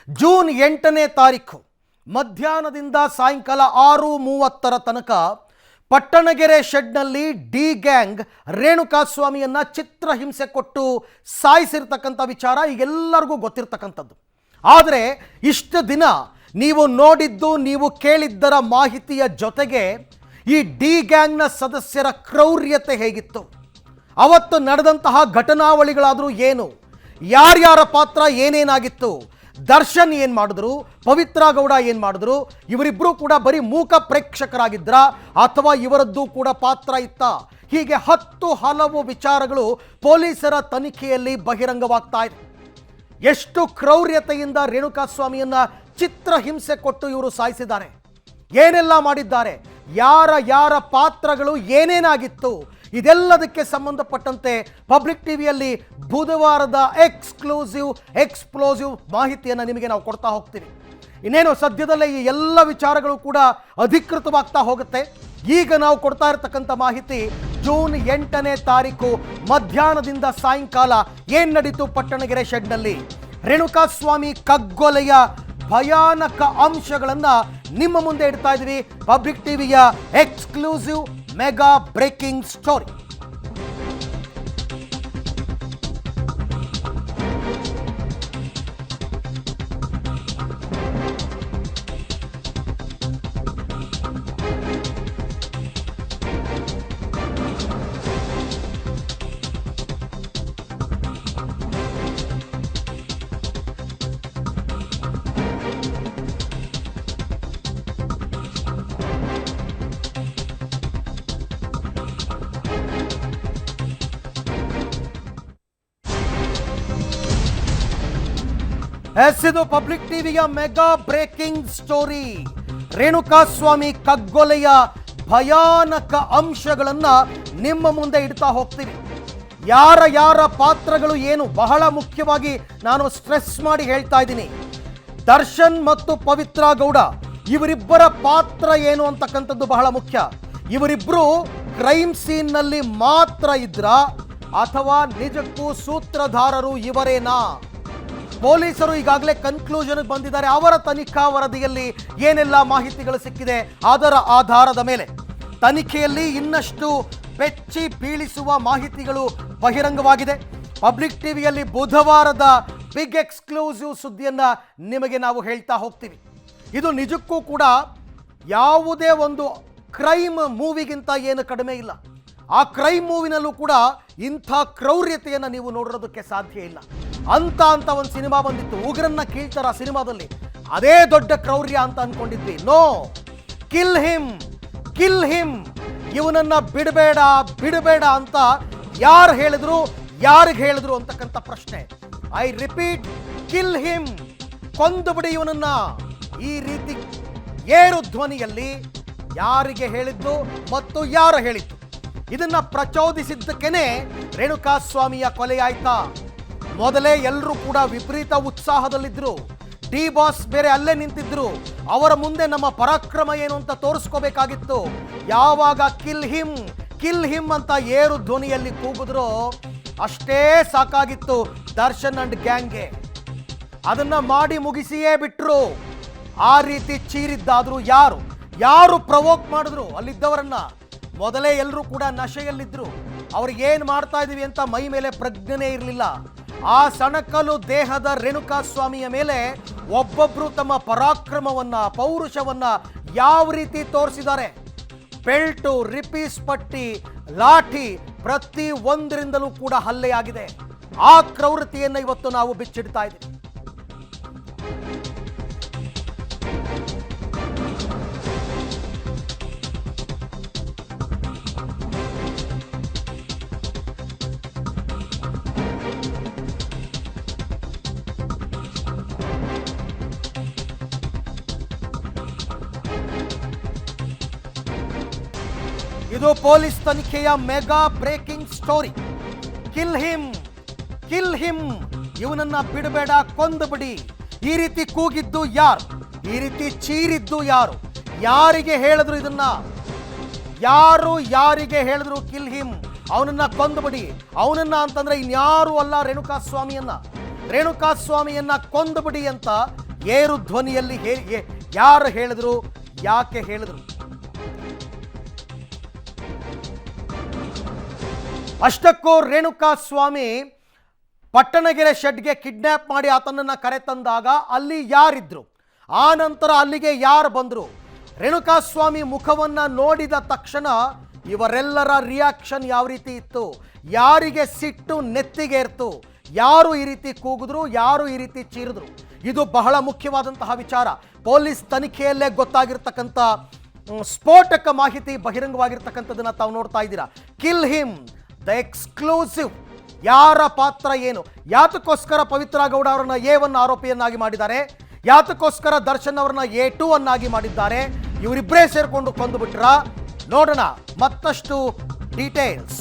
June 8ನೇ ತಾರೀಖು ಮಧ್ಯಾಹ್ನದಿಂದ ಸಾಯಂಕಾಲ 6:30 ತನಕ ಪಟ್ಟಣಗೆರೆ ಶೆಡ್ನಲ್ಲಿ ಡಿ ಗ್ಯಾಂಗ್ ರೇಣುಕಾಸ್ವಾಮಿಯನ್ನ ಚಿತ್ರಹಿಂಸೆ ಕೊಟ್ಟು ಸಾಯಿಸಿರ್ತಕ್ಕಂಥ ವಿಚಾರ ಈಗೆಲ್ಲರಿಗೂ ಗೊತ್ತಿರತಕ್ಕಂಥದ್ದು. ಆದರೆ ಇಷ್ಟು ದಿನ ನೀವು ನೋಡಿದ್ದು ನೀವು ಕೇಳಿದ್ದರ ಮಾಹಿತಿಯ ಜೊತೆಗೆ ಈ ಡಿ ಗ್ಯಾಂಗ್ನ ಸದಸ್ಯರ ಕ್ರೌರ್ಯತೆ ಹೇಗಿತ್ತು, ಅವತ್ತು ನಡೆದಂತಹ ಘಟನಾವಳಿಗಳಾದರೂ ಏನು, ಯಾರ್ಯಾರ ಪಾತ್ರ ಏನೇನಾಗಿತ್ತು, ದರ್ಶನ್ ಏನು ಮಾಡಿದ್ರು, ಪವಿತ್ರ ಗೌಡ ಏನು ಮಾಡಿದ್ರು, ಇವರಿಬ್ಬರೂ ಕೂಡ ಬರೀ ಮೂಕ ಪ್ರೇಕ್ಷಕರಾಗಿದ್ರ ಅಥವಾ ಇವರದ್ದು ಕೂಡ ಪಾತ್ರ ಇತ್ತ, ಹೀಗೆ 10 ಹಲವು ವಿಚಾರಗಳು ಪೊಲೀಸರ ತನಿಖೆಯಲ್ಲಿ ಬಹಿರಂಗವಾಗ್ತಾ ಇದೆ. ಎಷ್ಟು ಕ್ರೌರ್ಯತೆಯಿಂದ ರೇಣುಕಾಸ್ವಾಮಿಯನ್ನ ಚಿತ್ರಹಿಂಸೆ ಕೊಟ್ಟು ಇವರು ಸಾಯಿಸಿದ್ದಾರೆ, ಏನೆಲ್ಲ ಮಾಡಿದ್ದಾರೆ, ಯಾರ ಪಾತ್ರಗಳು ಏನೇನಾಗಿತ್ತು, ಇದೆಲ್ಲದಕ್ಕೆ ಸಂಬಂಧಪಟ್ಟಂತೆ ಪಬ್ಲಿಕ್ ಟಿವಿಯಲ್ಲಿ ಬುಧವಾರದ ಎಕ್ಸ್ಪ್ಲೋಸಿವ್ ಮಾಹಿತಿಯನ್ನು ನಿಮಗೆ ನಾವು ಕೊಡ್ತಾ ಹೋಗ್ತೀವಿ. ಇನ್ನೇನು ಸದ್ಯದಲ್ಲೇ ಈ ಎಲ್ಲ ವಿಚಾರಗಳು ಕೂಡ ಅಧಿಕೃತವಾಗ್ತಾ ಹೋಗುತ್ತೆ. ಈಗ ನಾವು ಕೊಡ್ತಾ ಇರತಕ್ಕಂಥ ಮಾಹಿತಿ ಜೂನ್ 8ನೇ ತಾರೀಕು ಮಧ್ಯಾಹ್ನದಿಂದ ಸಾಯಂಕಾಲ ಏನು ನಡೀತು ಪಟ್ಟಣಗೆರೆ ಶೆಡ್ನಲ್ಲಿ, ರೇಣುಕಾಸ್ವಾಮಿ ಕಗ್ಗೊಲೆಯ ಭಯಾನಕ ಅಂಶಗಳನ್ನು ನಿಮ್ಮ ಮುಂದೆ ಇಡ್ತಾ ಇದ್ವಿ. ಪಬ್ಲಿಕ್ ಟಿವಿಯ ಎಕ್ಸ್ಕ್ಲೂಸಿವ್ ಮೆಗಾ ಬ್ರೇಕಿಂಗ್ ಸ್ಟೋರಿ. ಇದು ಪಬ್ಲಿಕ್ ಟಿವಿಯ ಮೆಗಾ ಬ್ರೇಕಿಂಗ್ ಸ್ಟೋರಿ. ರೇಣುಕಾಸ್ವಾಮಿ ಕಗ್ಗೊಲೆಯ ಭಯಾನಕ ಅಂಶಗಳನ್ನ ನಿಮ್ಮ ಮುಂದೆ ಇಡ್ತಾ ಹೋಗ್ತೀವಿ. ಯಾರ ಪಾತ್ರಗಳು ಏನು, ಬಹಳ ಮುಖ್ಯವಾಗಿ ನಾನು ಸ್ಟ್ರೆಸ್ ಮಾಡಿ ಹೇಳ್ತಾ ಇದ್ದೀನಿ. ದರ್ಶನ್ ಮತ್ತು ಪವಿತ್ರ ಗೌಡ ಇವರಿಬ್ಬರ ಪಾತ್ರ ಏನು ಅಂತಕ್ಕಂಥದ್ದು ಬಹಳ ಮುಖ್ಯ. ಇವರಿಬ್ಬರು ಕ್ರೈಮ್ ಸೀನ್ನಲ್ಲಿ ಮಾತ್ರ ಇದ್ರ ಅಥವಾ ನಿಜಕ್ಕೂ ಸೂತ್ರಧಾರರು ಇವರೇನಾ? ಪೊಲೀಸರು ಈಗಾಗಲೇ ಕನ್ಕ್ಲೂಷನ್ಗೆ ಬಂದಿದ್ದಾರೆ. ಅವರ ತನಿಖಾ ವರದಿಯಲ್ಲಿ ಏನೆಲ್ಲ ಮಾಹಿತಿಗಳು ಸಿಕ್ಕಿದೆ ಅದರ ಆಧಾರದ ಮೇಲೆ ತನಿಖೆಯಲ್ಲಿ ಇನ್ನಷ್ಟು ಬೆಚ್ಚಿ ಬೀಳಿಸುವ ಮಾಹಿತಿಗಳು ಬಹಿರಂಗವಾಗಿದೆ. ಪಬ್ಲಿಕ್ ಟಿವಿಯಲ್ಲಿ ಬುಧವಾರದ ಬಿಗ್ ಎಕ್ಸ್ಕ್ಲೂಸಿವ್ ಸುದ್ದಿಯನ್ನ ನಿಮಗೆ ನಾವು ಹೇಳ್ತಾ ಹೋಗ್ತೀವಿ. ಇದು ನಿಜಕ್ಕೂ ಕೂಡ ಯಾವುದೇ ಒಂದು ಕ್ರೈಮ್ ಮೂವಿಗಿಂತ ಏನು ಕಡಿಮೆ ಇಲ್ಲ. ಆ ಕ್ರೈಮ್ ಮೂವಿನಲ್ಲೂ ಕೂಡ ಇಂಥ ಕ್ರೌರ್ಯತೆಯನ್ನು ನೀವು ನೋಡಿರೋದಕ್ಕೆ ಸಾಧ್ಯ ಇಲ್ಲ. ಅಂತ ಒಂದು ಸಿನಿಮಾ ಬಂದಿತ್ತು, ಉಗ್ರನ್ನ ಕೀಳ್ತಾರ ಸಿನಿಮಾದಲ್ಲಿ, ಅದೇ ದೊಡ್ಡ ಕ್ರೌರ್ಯ ಅಂತ ಅನ್ಕೊಂಡಿದ್ವಿ. ನೋ, ಕಿಲ್ ಹಿಮ್, ಇವನನ್ನ ಬಿಡಬೇಡ ಅಂತ ಯಾರು ಹೇಳಿದ್ರು, ಯಾರಿಗೆ ಹೇಳಿದ್ರು ಅಂತಕ್ಕಂಥ ಪ್ರಶ್ನೆ. ಐ ರಿಪೀಟ್, ಕಿಲ್ ಹಿಮ್, ಕೊಂದು ಬಿಡಿ ಇವನನ್ನ. ಈ ರೀತಿ ಏರು ಧ್ವನಿಯಲ್ಲಿ ಯಾರಿಗೆ ಹೇಳಿದ್ದು ಮತ್ತು ಯಾರು ಹೇಳಿದ್ದು, ಇದನ್ನ ಪ್ರಚೋದಿಸಿದ್ದಕ್ಕೇನೆ ರೇಣುಕಾಸ್ವಾಮಿಯ ಕೊಲೆಯಾಯ್ತಾ? ಮೊದಲೇ ಎಲ್ಲರೂ ಕೂಡ ವಿಪರೀತ ಉತ್ಸಾಹದಲ್ಲಿದ್ದರು. ಡಿ ಬಾಸ್ ಬೇರೆ ಅಲ್ಲೇ ನಿಂತಿದ್ರು. ಅವರ ಮುಂದೆ ನಮ್ಮ ಪರಾಕ್ರಮ ಏನು ಅಂತ ತೋರಿಸ್ಕೋಬೇಕಾಗಿತ್ತು. ಯಾವಾಗ ಕಿಲ್ ಹಿಮ್ ಅಂತ ಏರು ಧ್ವನಿಯಲ್ಲಿ ಕೂಗಿದ್ರು ಅಷ್ಟೇ ಸಾಕಾಗಿತ್ತು ದರ್ಶನ್ ಅಂಡ್ ಗ್ಯಾಂಗ್ಗೆ. ಅದನ್ನ ಮಾಡಿ ಮುಗಿಸಿಯೇ ಬಿಟ್ರು. ಆ ರೀತಿ ಚೀರಿದ್ದಾದ್ರು ಯಾರು ಪ್ರವೋಕ್ ಮಾಡಿದ್ರು ಅಲ್ಲಿದ್ದವರನ್ನ? ಮೊದಲೇ ಎಲ್ಲರೂ ಕೂಡ ನಶೆಯಲ್ಲಿದ್ರು. ಅವ್ರಿಗೆ ಏನು ಮಾಡ್ತಾ ಇದೀವಿ ಅಂತ ಮೈ ಮೇಲೆ ಪ್ರಜ್ಞೆನೇ ಇರಲಿಲ್ಲ. ಆ ಸಣಕಲು ದೇಹದ ರೇಣುಕಾಸ್ವಾಮಿಯ ಮೇಲೆ ಒಬ್ಬೊಬ್ರು ತಮ್ಮ ಪರಾಕ್ರಮವನ್ನ, ಪೌರುಷವನ್ನ ಯಾವ ರೀತಿ ತೋರಿಸಿದ್ದಾರೆ. ಬೆಲ್ಟು, ರಿಪೀಸ್ ಪಟ್ಟಿ, ಲಾಠಿ ಪ್ರತಿ ಒಂದರಿಂದಲೂ ಕೂಡ ಹಲ್ಲೆಯಾಗಿದೆ. ಆ ಕ್ರೌರ್ಯತೆಯನ್ನು ಇವತ್ತು ನಾವು ಬಿಚ್ಚಿಡ್ತಾ ಇದ್ದೀವಿ. ಇದು ಪೊಲೀಸ್ ತನಿಖೆಯ mega breaking story. Kill him, ಇವನನ್ನ ಬಿಡಬೇಡ, ಕೊಂದು ಬಿಡಿ. ಈ ರೀತಿ ಕೂಗಿದ್ದು ಯಾರು, ಈ ರೀತಿ ಚೀರಿದ್ದು ಯಾರು, ಯಾರಿಗೆ ಹೇಳಿದ್ರು ಇದನ್ನ? ಯಾರಿಗೆ ಹೇಳಿದ್ರು ಕಿಲ್ ಹಿಮ್, ಅವನನ್ನ ಕೊಂದು ಬಿಡಿ? ಅವನನ್ನ ಅಂತಂದ್ರೆ ಇನ್ಯಾರು ಅಲ್ಲ, ರೇಣುಕಾಸ್ವಾಮಿಯನ್ನ ಕೊಂದು ಬಿಡಿ ಅಂತ ಏರು ಧ್ವನಿಯಲ್ಲಿ ಯಾರು ಹೇಳಿದ್ರು, ಯಾಕೆ ಹೇಳಿದ್ರು? ಅಷ್ಟಕ್ಕೂ ರೇಣುಕಾ ಸ್ವಾಮಿ ಪಟ್ಟಣಗೆರೆ ಶೆಡ್ಗೆ ಕಿಡ್ನ್ಯಾಪ್ ಮಾಡಿ ಆತನನ್ನು ಕರೆತಂದಾಗ ಅಲ್ಲಿ ಯಾರಿದ್ರು? ಆ ನಂತರ ಅಲ್ಲಿಗೆ ಯಾರು ಬಂದರು? ರೇಣುಕಾ ಸ್ವಾಮಿ ಮುಖವನ್ನು ನೋಡಿದ ತಕ್ಷಣ ಇವರೆಲ್ಲರ ರಿಯಾಕ್ಷನ್ ಯಾವ ರೀತಿ ಇತ್ತು? ಯಾರಿಗೆ ಸಿಟ್ಟು ನೆತ್ತಿಗೆ ಇರ್ತು? ಯಾರು ಈ ರೀತಿ ಕೂಗಿದ್ರು? ಯಾರು ಈ ರೀತಿ ಚೀರಿದ್ರು? ಇದು ಬಹಳ ಮುಖ್ಯವಾದಂತಹ ವಿಚಾರ. ಪೊಲೀಸ್ ತನಿಖೆಯಲ್ಲೇ ಗೊತ್ತಾಗಿರ್ತಕ್ಕಂಥ ಸ್ಫೋಟಕ ಮಾಹಿತಿ ಬಹಿರಂಗವಾಗಿರ್ತಕ್ಕಂಥದ್ದನ್ನು ತಾವು ನೋಡ್ತಾ ಇದ್ದೀರಾ. Kill him, the exclusive. ಯಾರ ಪಾತ್ರ ಏನು? ಯಾತಕ್ಕೋಸ್ಕರ ಪವಿತ್ರ ಗೌಡ ಅವರನ್ನ A1 ಆರೋಪಿಯನ್ನಾಗಿ ಮಾಡಿದ್ದಾರೆ? ಯಾತಕ್ಕೋಸ್ಕರ ದರ್ಶನ್ ಅವರನ್ನ A2 ಅನ್ನಾಗಿ ಮಾಡಿದ್ದಾರೆ? ಇವರಿಬ್ಬರೇ ಸೇರ್ಕೊಂಡು ಕೊಂದು ಬಿಟ್ರಾ? ನೋಡೋಣ ಮತ್ತಷ್ಟು ಡೀಟೇಲ್ಸ್.